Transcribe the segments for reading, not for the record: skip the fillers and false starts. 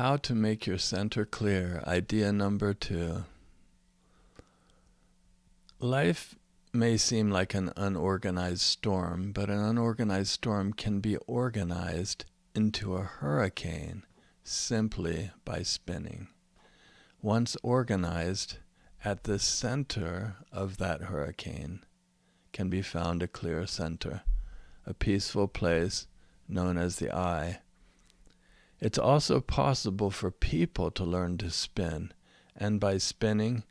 How to make your center clear. Idea number 2. Life may seem like an unorganized storm, but an unorganized storm can be organized into a hurricane simply by spinning. Once organized, at the center of that hurricane can be found a clear center, a peaceful place known as the eye. It's also possible for people to learn to spin, and by spinning,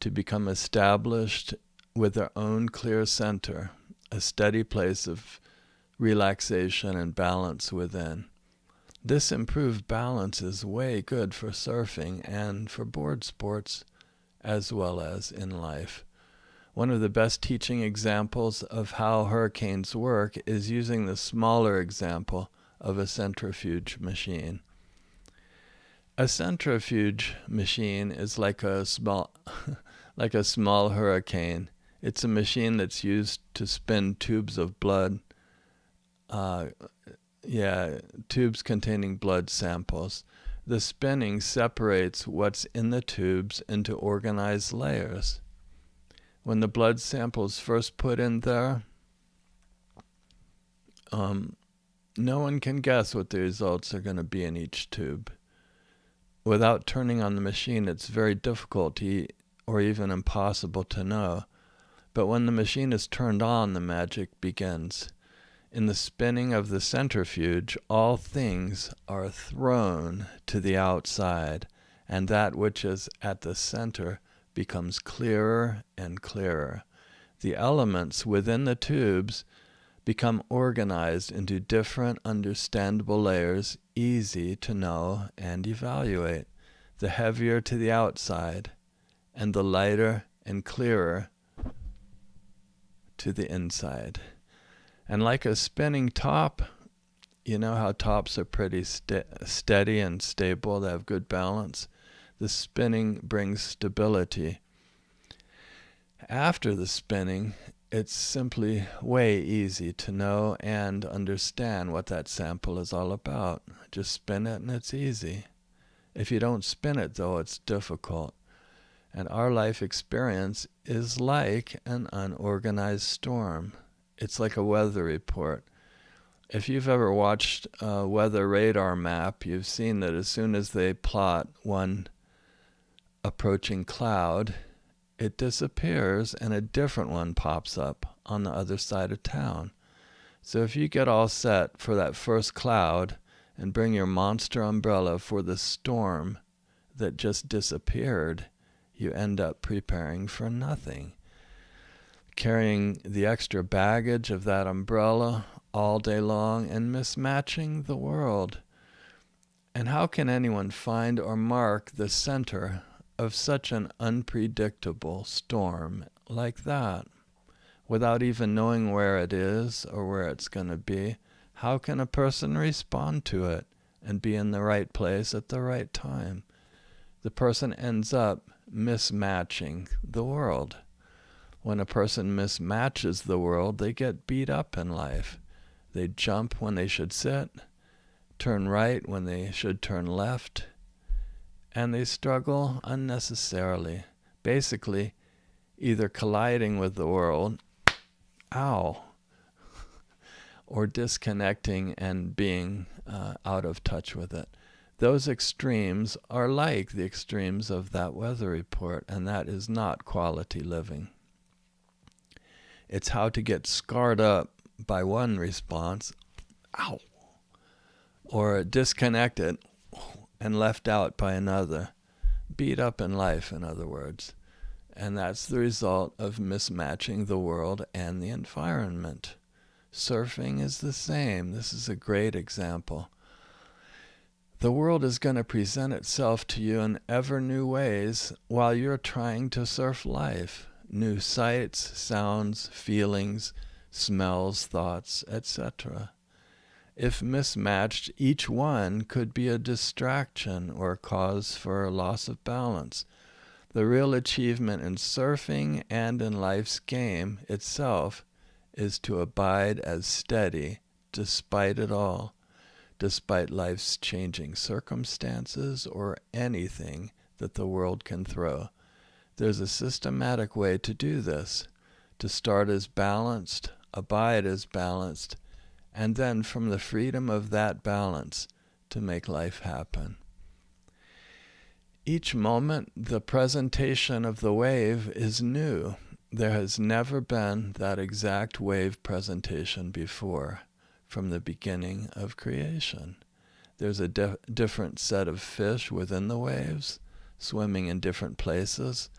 to become established with their own clear center, a steady place of relaxation and balance within. This improved balance is way good for surfing and for board sports, as well as in life. One of the best teaching examples of how hurricanes work is using the smaller example of a centrifuge machine. A centrifuge machine is like a small hurricane. It's a machine that's used to spin tubes of blood, tubes containing blood samples. The spinning separates what's in the tubes into organized layers. When the blood samples first put in there, no one can guess what the results are going to be in each tube. Without turning on the machine, it's very difficult or even impossible to know. But when the machine is turned on, the magic begins. In the spinning of the centrifuge, all things are thrown to the outside, and that which is at the center becomes clearer and clearer. The elements within the tubes become organized into different understandable layers, easy to know and evaluate. The heavier to the outside, and the lighter and clearer to the inside. And like a spinning top, you know how tops are pretty steady and stable, they have good balance. The spinning brings stability. After the spinning, it's simply way easy to know and understand what that sample is all about. Just spin it and it's easy. If you don't spin it, though, it's difficult. And our life experience is like an unorganized storm. It's like a weather report. If you've ever watched a weather radar map, you've seen that as soon as they plot one approaching cloud, it disappears and a different one pops up on the other side of town. So if you get all set for that first cloud and bring your monster umbrella for the storm that just disappeared, you end up preparing for nothing. Carrying the extra baggage of that umbrella all day long and mismatching the world. And how can anyone find or mark the center of such an unpredictable storm like that? Without even knowing where it is or where it's going to be, how can a person respond to it and be in the right place at the right time? The person ends up mismatching the world. When a person mismatches the world, they get beat up in life. They jump when they should sit, turn right when they should turn left, and they struggle unnecessarily, basically either colliding with the world, or disconnecting and being out of touch with it. Those extremes are like the extremes of that weather report, and that is not quality living. It's how to get scarred up by one response, or disconnected and left out by another, beat up in life, in other words. And that's the result of mismatching the world and the environment. Surfing is the same. This is a great example. The world is going to present itself to you in ever new ways while you're trying to surf life. New sights, sounds, feelings, smells, thoughts, etc. If mismatched, each one could be a distraction or a cause for a loss of balance. The real achievement in surfing and in life's game itself is to abide as steady despite it all. despite life's changing circumstances or anything that the world can throw. There's a systematic way to do this, to start as balanced, abide as balanced, and then from the freedom of that balance to make life happen. Each moment, the presentation of the wave is new. There has never been that exact wave presentation before, from the beginning of creation. There's a different set of fish within the waves, swimming in different places.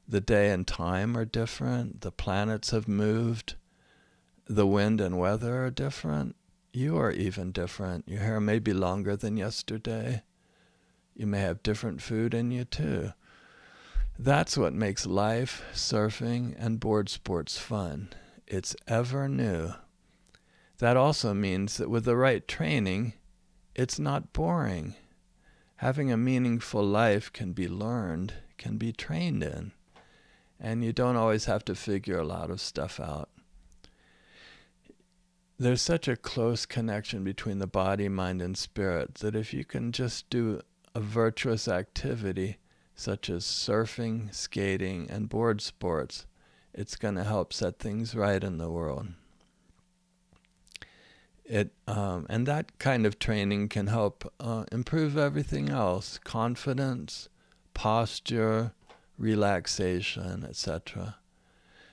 The day and time are different. The planets have moved. The wind and weather are different. You are even different. Your hair may be longer than yesterday. You may have different food in you too. That's what makes life, surfing, and board sports fun. It's ever new. That also means that with the right training, it's not boring. Having a meaningful life can be learned, can be trained in, and you don't always have to figure a lot of stuff out. There's such a close connection between the body, mind, and spirit that if you can just do a virtuous activity such as surfing, skating, and board sports, it's going to help set things right in the world. And that kind of training can help improve everything else: confidence, posture, relaxation, etc.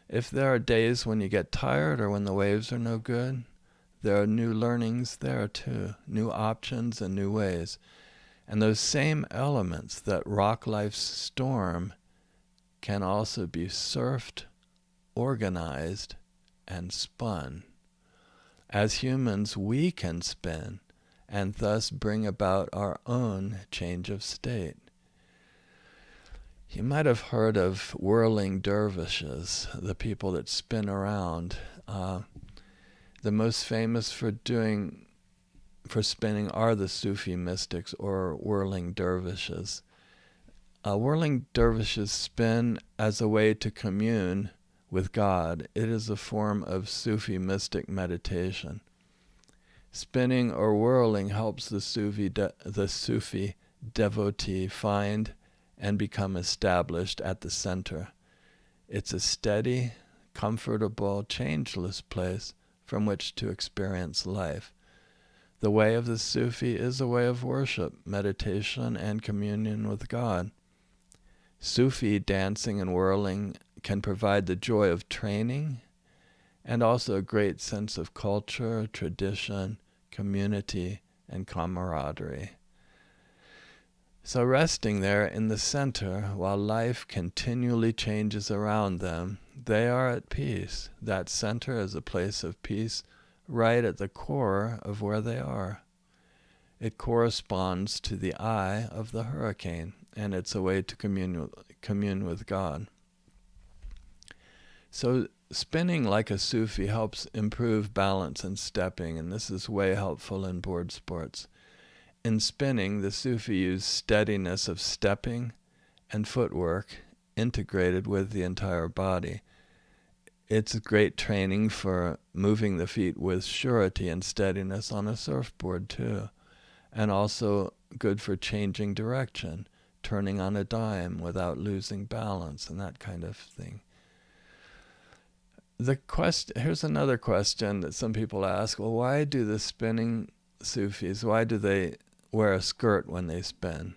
If there are days when you get tired or when the waves are no good, there are new learnings there too, new options and new ways. And those same elements that rock life's storm can also be surfed, organized, and spun. As humans, we can spin and thus bring about our own change of state. You might have heard of whirling dervishes, the people that spin around. The most famous for spinning are the Sufi mystics or whirling dervishes. Whirling dervishes spin as a way to commune with God. It is a form of Sufi mystic meditation. Spinning or whirling helps the Sufi devotee find and become established at the center. It's a steady, comfortable, changeless place from which to experience life. The way of the Sufi is a way of worship, meditation, and communion with God. Sufi dancing and whirling can provide the joy of training and also a great sense of culture, tradition, community, and camaraderie. So resting there in the center while life continually changes around them, they are at peace. That center is a place of peace right at the core of where they are. It corresponds to the eye of the hurricane, and it's a way to commune with God. So spinning like a Sufi helps improve balance and stepping, and this is way helpful in board sports. In spinning, the Sufi use steadiness of stepping and footwork integrated with the entire body. It's great training for moving the feet with surety and steadiness on a surfboard too, and also good for changing direction, turning on a dime without losing balance and that kind of thing. Here's another question that some people ask. Well, why do the spinning Sufis, why do they wear a skirt when they spin?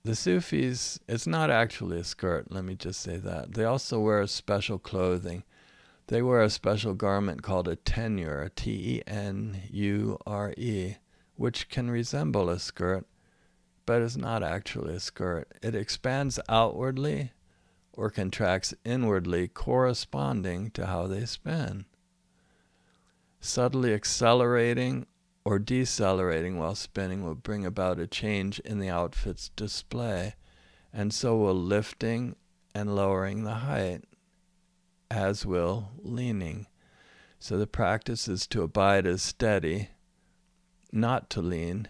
The Sufis, it's not actually a skirt, let me just say that. They also wear special clothing. They wear a special garment called a tenure, Tenure, which can resemble a skirt, but is not actually a skirt. It expands outwardly or contracts inwardly corresponding to how they spin. Subtly accelerating or decelerating while spinning will bring about a change in the outfit's display, and so will lifting and lowering the height, as will leaning. So the practice is to abide as steady, not to lean,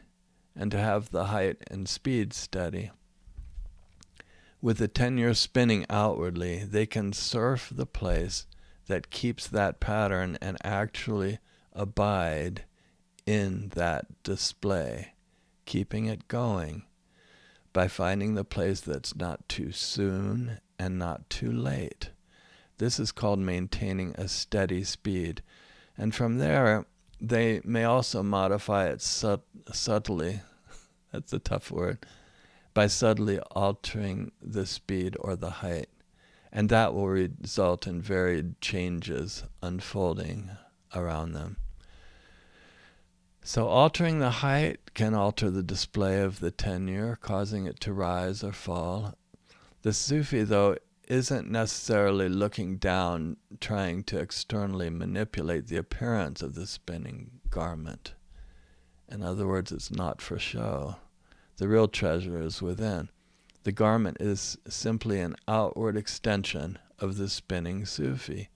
and to have the height and speed steady. With the tenure spinning outwardly, they can surf the place that keeps that pattern and actually abide in that display, keeping it going by finding the place that's not too soon and not too late. This is called maintaining a steady speed. And from there, they may also modify it subtly, that's a tough word, by subtly altering the speed or the height. And that will result in varied changes unfolding around them. So altering the height can alter the display of the tenure, causing it to rise or fall. The Sufi, though, isn't necessarily looking down, trying to externally manipulate the appearance of the spinning garment. In other words, it's not for show. The real treasure is within. The garment is simply an outward extension of the spinning Sufi,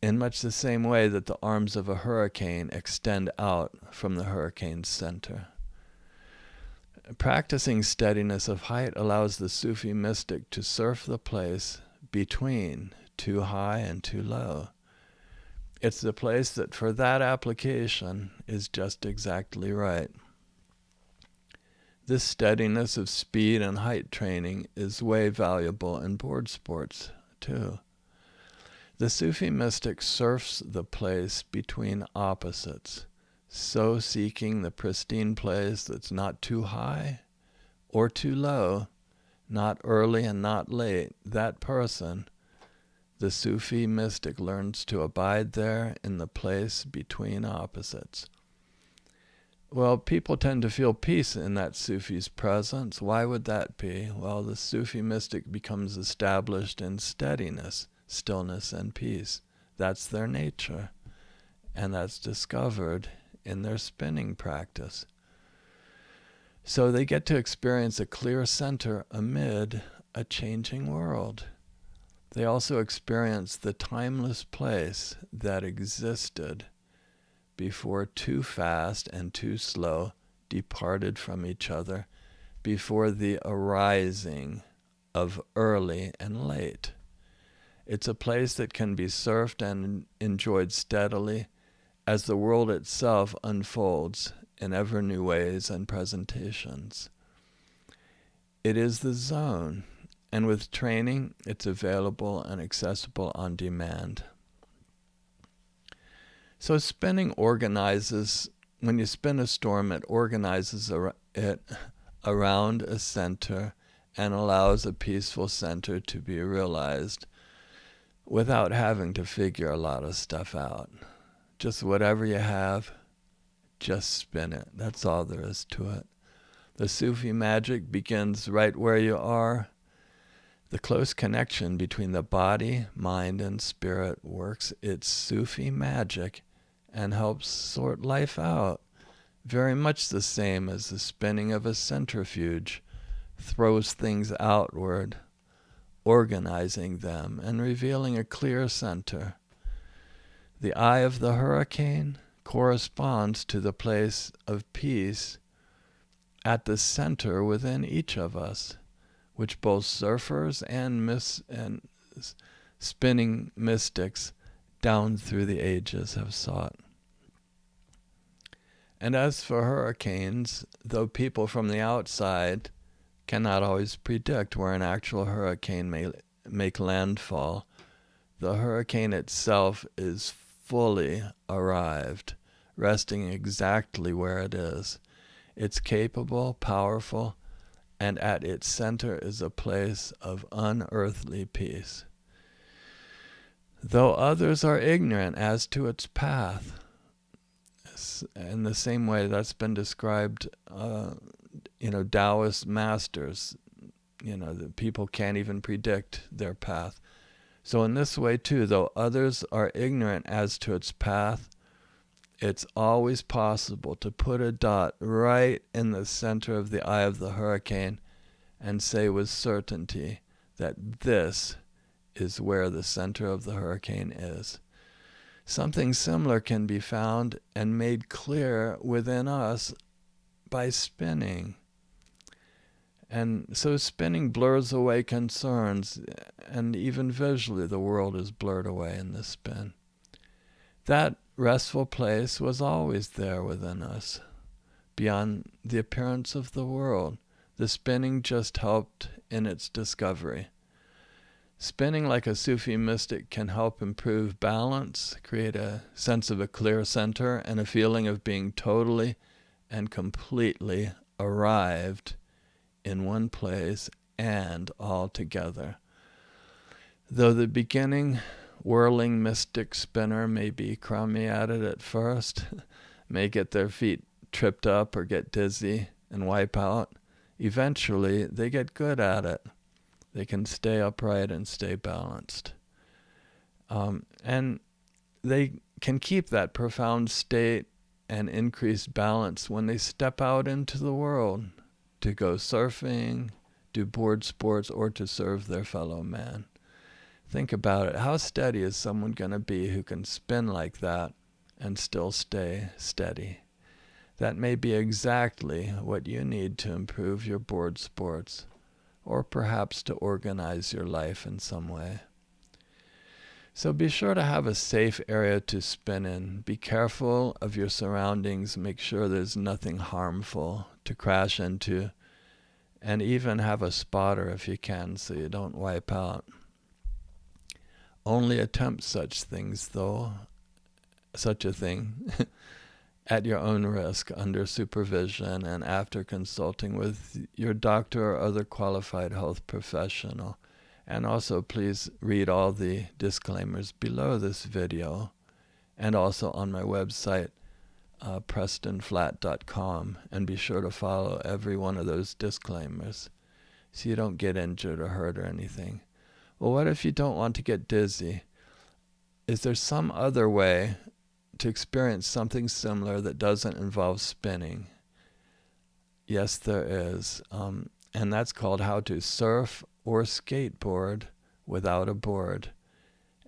in much the same way that the arms of a hurricane extend out from the hurricane's center. Practicing steadiness of height allows the Sufi mystic to surf the place between too high and too low. It's the place that for that application is just exactly right. This steadiness of speed and height training is way valuable in board sports, too. The Sufi mystic surfs the place between opposites, so seeking the pristine place that's not too high or too low, not early and not late. That person, the Sufi mystic, learns to abide there in the place between opposites. Well, people tend to feel peace in that Sufi's presence. Why would that be? Well, the Sufi mystic becomes established in steadiness, stillness, and peace. That's their nature, and that's discovered in their spinning practice. So they get to experience a clear center amid a changing world. They also experience the timeless place that existed before too fast and too slow departed from each other, before the arising of early and late. It's a place that can be surfed and enjoyed steadily as the world itself unfolds in ever new ways and presentations. It is the zone, and with training, it's available and accessible on demand. So spinning organizes, when you spin a storm, it organizes it around a center and allows a peaceful center to be realized without having to figure a lot of stuff out. Just whatever you have, just spin it. That's all there is to it. The Sufi magic begins right where you are. The close connection between the body, mind, and spirit works its Sufi magic and helps sort life out, very much the same as the spinning of a centrifuge throws things outward, organizing them and revealing a clear center. The eye of the hurricane corresponds to the place of peace at the center within each of us, which both surfers and spinning mystics down through the ages have sought. And as for hurricanes, though people from the outside cannot always predict where an actual hurricane may make landfall, the hurricane itself is fully arrived, resting exactly where it is. It's capable, powerful, and at its center is a place of unearthly peace. Though others are ignorant as to its path, in the same way that's been described, Taoist masters, the people can't even predict their path. So in this way too, though others are ignorant as to its path, it's always possible to put a dot right in the center of the eye of the hurricane and say with certainty that this is where the center of the hurricane is. Something similar can be found and made clear within us by spinning. And so spinning blurs away concerns, and even visually the world is blurred away in the spin. That restful place was always there within us, beyond the appearance of the world. The spinning just helped in its discovery. Spinning like a Sufi mystic can help improve balance, create a sense of a clear center, and a feeling of being totally and completely arrived in one place and all together. Though the beginning whirling mystic spinner may be crummy at it at first, may get their feet tripped up or get dizzy and wipe out, eventually they get good at it. They can stay upright and stay balanced. And they can keep that profound state and increased balance when they step out into the world to go surfing, do board sports, or to serve their fellow man. Think about it. How steady is someone going to be who can spin like that and still stay steady? That may be exactly what you need to improve your board sports, or perhaps to organize your life in some way. So be sure to have a safe area to spin in. Be careful of your surroundings. Make sure there's nothing harmful to crash into, and even have a spotter if you can so you don't wipe out. Only attempt such things, though, such a thing, at your own risk, under supervision, and after consulting with your doctor or other qualified health professional. And also, please read all the disclaimers below this video, and also on my website, PrestonFlatt.com, and be sure to follow every one of those disclaimers so you don't get injured or hurt or anything. Well, what if you don't want to get dizzy? Is there some other way to experience something similar that doesn't involve spinning? Yes, there is. And that's called how to surf or skateboard without a board.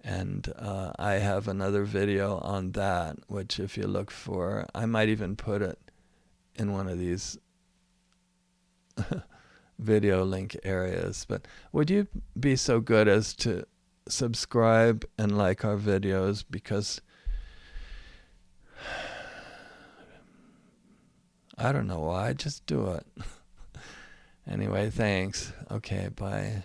And I have another video on that, which if you look for, I might even put it in one of these video link areas. But would you be so good as to subscribe and like our videos, because I don't know why, just do it. Anyway, thanks. Okay, bye.